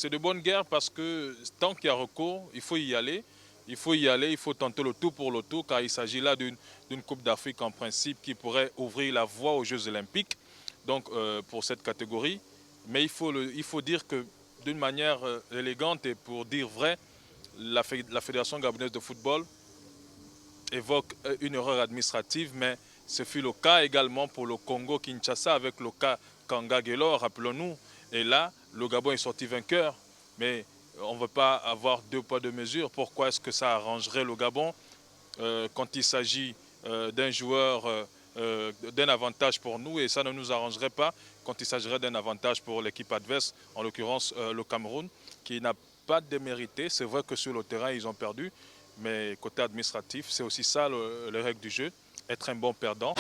c'est de bonne guerre parce que tant qu'il y a recours, il faut y aller. Il faut y aller, il faut tenter le tout pour le tout, car il s'agit là d'une Coupe d'Afrique en principe qui pourrait ouvrir la voie aux Jeux Olympiques, donc pour cette catégorie. Mais il faut dire que d'une manière élégante et pour dire vrai, la Fédération gabonaise de football évoque une erreur administrative, mais ce fut le cas également pour le Congo-Kinshasa avec le cas Kanga-Gelor, rappelons-nous. Et là, le Gabon est sorti vainqueur, mais on ne veut pas avoir deux poids, deux mesures. Pourquoi est-ce que ça arrangerait le Gabon quand il s'agit d'un joueur, d'un avantage pour nous, et ça ne nous arrangerait pas quand il s'agirait d'un avantage pour l'équipe adverse, en l'occurrence le Cameroun, qui n'a pas démérité. C'est vrai que sur le terrain, ils ont perdu, mais côté administratif, c'est aussi ça les règles du jeu, être un bon perdant.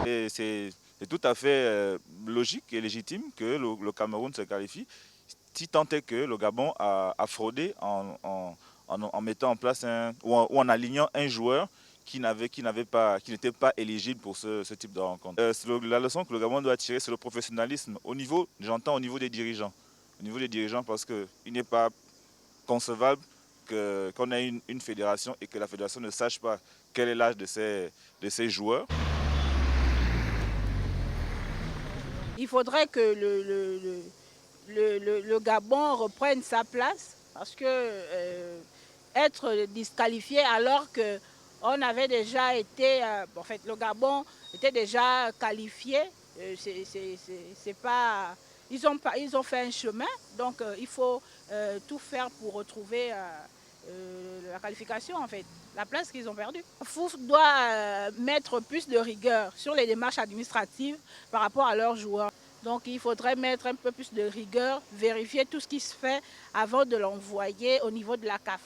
Et c'est tout à fait logique et légitime que le Cameroun se qualifie, si tant est que le Gabon a fraudé en mettant en place ou en alignant un joueur qui n'était pas éligible pour ce type de rencontre. La leçon que le Gabon doit tirer, c'est le professionnalisme au niveau, j'entends au niveau des dirigeants. Au niveau des dirigeants, parce qu'il n'est pas concevable qu'on ait une fédération et que la fédération ne sache pas quel est l'âge de ses joueurs. Il faudrait que le Gabon reprenne sa place parce que être disqualifié alors qu'on avait déjà été, en fait le Gabon était déjà qualifié, c'est pas, ils ont fait un chemin, donc il faut tout faire pour retrouver la qualification en fait, la place qu'ils ont perdue. FOUF doit mettre plus de rigueur sur les démarches administratives par rapport à leurs joueurs. Donc il faudrait mettre un peu plus de rigueur, vérifier tout ce qui se fait avant de l'envoyer au niveau de la CAF.